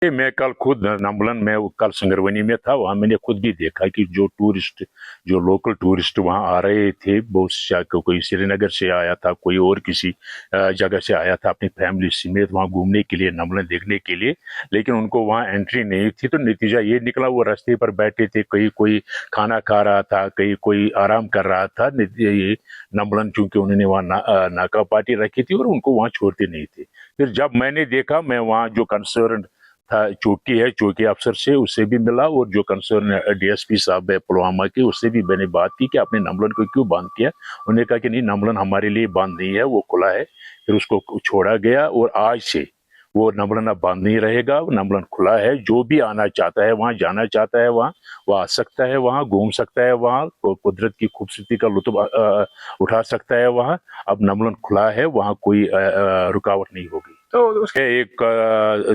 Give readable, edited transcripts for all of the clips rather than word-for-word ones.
मैं कल खुद नम्बलन में कल संगरवनी में था। वहाँ मैंने खुद भी देखा कि जो लोकल टूरिस्ट वहाँ आ रहे थे, बहुत कोई श्रीनगर से आया था, कोई और किसी जगह से आया था अपनी फैमिली समेत वहाँ घूमने के लिए, नम्बलन देखने के लिए, लेकिन उनको वहाँ एंट्री नहीं थी। तो नतीजा ये निकला, वो रास्ते पर बैठे थे, कहीं कोई खाना खा रहा था, कहीं कोई आराम कर रहा था। ये नम्बलन चूंकि उन्होंने वहाँ नाका पार्टी रखी थी और उनको वहाँ छोड़ते नहीं थे। फिर जब मैंने देखा, मैं वहाँ जो कंसर्न था चौकी अफसर से, उससे भी मिला, और जो कंसर्न डीएसपी साहब है पुलवामा के, उससे भी मैंने बात की कि आपने नम्बलन को क्यों बंद किया। उन्होंने कहा कि नहीं, नम्बलन हमारे लिए बंद नहीं है, वो खुला है। फिर उसको छोड़ा गया और आज से वो नम्बलन अब बंद नहीं रहेगा, नम्बलन खुला है। जो भी आना चाहता है, वहाँ जाना चाहता है, वहाँ वो आ सकता है, वहाँ घूम सकता है, वहाँ कुदरत की खूबसूरती का लुत्फ उठा सकता है। वहाँ अब नम्बलन खुला है, वहाँ कोई रुकावट नहीं होगी। तो उसके एक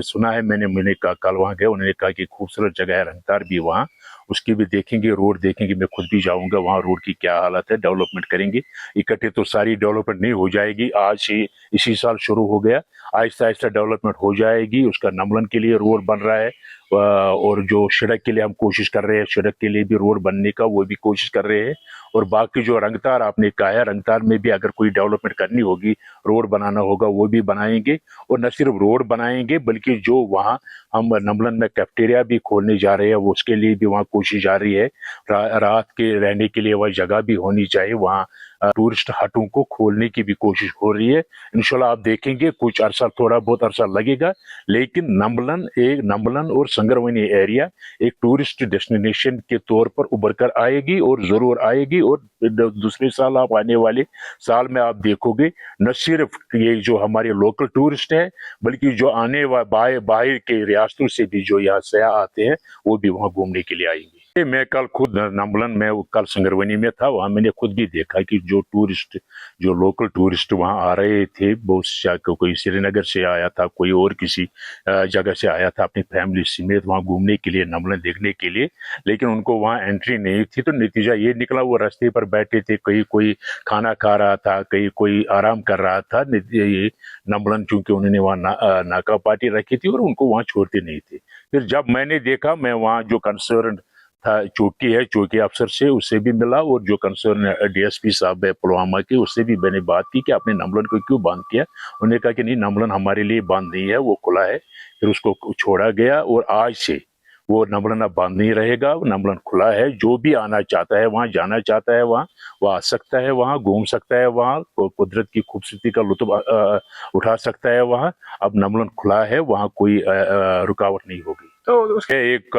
सुना है मैंने कल वहाँ गया, उन्होंने कहा कि खूबसूरत जगह है रंगतार भी वहाँ, उसकी भी देखेंगे, रोड देखेंगे। मैं खुद भी जाऊंगा वहाँ, रोड की क्या हालत है, डेवलपमेंट करेंगे। इकट्ठे तो सारी डेवलपमेंट नहीं हो जाएगी, आज ही इसी साल शुरू हो गया, आहिस्ता आहिस्ता डेवलपमेंट हो जाएगी। उसका नम्बलन के लिए रोड बन रहा है, और जो सड़क के लिए हम कोशिश कर रहे हैं, सड़क के लिए भी रोड बनने का वो भी कोशिश कर रहे हैं। और बाकी जो रंगतार आपने कहा है, रंगतार में भी अगर कोई डेवलपमेंट करनी होगी, रोड बनाना होगा, वो भी बनाएंगे। और न सिर्फ रोड बनाएंगे, बल्कि जो वहाँ हम नम्बलन में कैफेटेरिया भी खोलने जा रहे हैं, वो उसके लिए भी वहाँ कोशिश जारी है। रात के रहने के लिए वह जगह भी होनी चाहिए। वहाँ टूरिस्ट हटों को खोलने की भी कोशिश हो रही है। इंशाल्लाह आप देखेंगे, कुछ अरसा, थोड़ा बहुत अरसा लगेगा, लेकिन नम्बलन और संगरवनी एरिया एक टूरिस्ट डेस्टिनेशन के तौर पर उभर कर आएगी, और जरूर आएगी। और दूसरे साल, आप आने वाले साल में आप देखोगे, न सिर्फ ये जो हमारे लोकल टूरिस्ट है, बल्कि जो आने वाले बाहर के रियासतों से भी जो यहाँ सयाह आते हैं, वो भी वहाँ घूमने के लिए आएंगे। मैं कल खुद नम्बलन में कल संगरवनी में था। वहाँ मैंने खुद भी देखा कि जो लोकल टूरिस्ट वहाँ आ रहे थे, बहुत कोई श्रीनगर से आया था, कोई और किसी जगह से आया था अपनी फैमिली समेत वहाँ घूमने के लिए, नम्बलन देखने के लिए, लेकिन उनको वहाँ एंट्री नहीं थी। तो नतीजा ये निकला, वो रास्ते पर बैठे थे, कहीं कोई खाना खा रहा था, कहीं कोई आराम कर रहा था। ये नम्बलन चूंकि उन्होंने वहाँ नाका पार्टी रखी थी और उनको वहाँ छोड़ते नहीं थे। फिर जब मैंने देखा, मैं वहाँ जो कंसर्न था चौकी अफसर से, उससे भी मिला, और जो कंसर्न डीएसपी साहब है पुलवामा के, उससे भी मैंने बात की कि आपने नम्बलन को क्यों बंद किया। उन्होंने कहा कि नहीं, नम्बलन हमारे लिए बंद नहीं है, वो खुला है। फिर उसको छोड़ा गया और आज से वो नम्बलन अब बंद नहीं रहेगा, नम्बलन खुला है। जो भी आना चाहता है, वहाँ जाना चाहता है, वहाँ वो आ सकता है, वहाँ घूम सकता है, वहाँ कुदरत की खूबसूरती का लुत्फ उठा सकता है। वहाँ अब नम्बलन खुला है, वहाँ कोई रुकावट नहीं होगी। तो उसके एक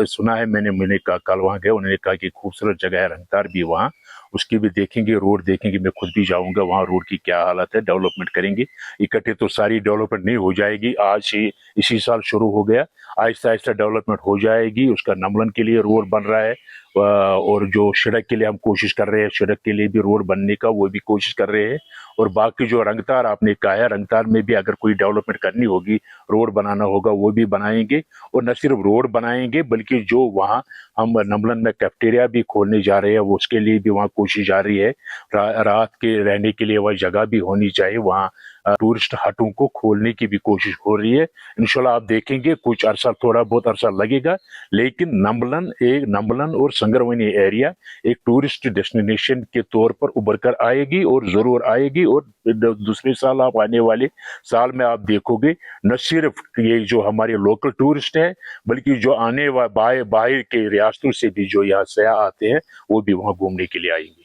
सुना है मैंने कल वहाँ गया, उन्होंने कहा कि खूबसूरत जगह है रंगतार भी वहाँ, उसकी भी देखेंगे, रोड देखेंगे। मैं खुद भी जाऊंगा वहाँ, रोड की क्या हालत है, डेवलपमेंट करेंगे। इकट्ठे तो सारी डेवलपमेंट नहीं हो जाएगी, आज ही इसी साल शुरू हो गया, आहिस्ता आहिस्ता डेवलपमेंट हो जाएगी। उसका नम्बलन के लिए रोड बन रहा है, और जो सड़क के लिए हम कोशिश कर रहे हैं, सड़क के लिए भी रोड बनने का वो भी कोशिश कर रहे हैं। और बाकी जो रंगतार आपने कहा है, रंगतार में भी अगर कोई डेवलपमेंट करनी होगी, रोड बनाना होगा, वो भी बनाएंगे। और न सिर्फ रोड बनाएंगे, बल्कि जो वहाँ हम नम्बलन में कैफेटेरिया भी खोलने जा रहे हैं, वो उसके लिए भी वहाँ कोशिश जारी है। रात के रहने के लिए वह जगह भी होनी चाहिए। वहाँ टूरिस्ट हटों को खोलने की भी कोशिश हो रही है। इंशाल्लाह आप देखेंगे, कुछ अरसा, थोड़ा बहुत अरसा लगेगा, लेकिन नम्बलन और संगरवनी एरिया एक टूरिस्ट डेस्टिनेशन के तौर पर उभर कर आएगी, और जरूर आएगी। और दूसरे साल, आप आने वाले साल में आप देखोगे, न सिर्फ ये जो हमारे लोकल टूरिस्ट है, बल्कि जो आने वाले बाहर के रियासतों से भी जो यहाँ सयाह आते हैं, वो भी वहाँ घूमने के लिए आएंगे।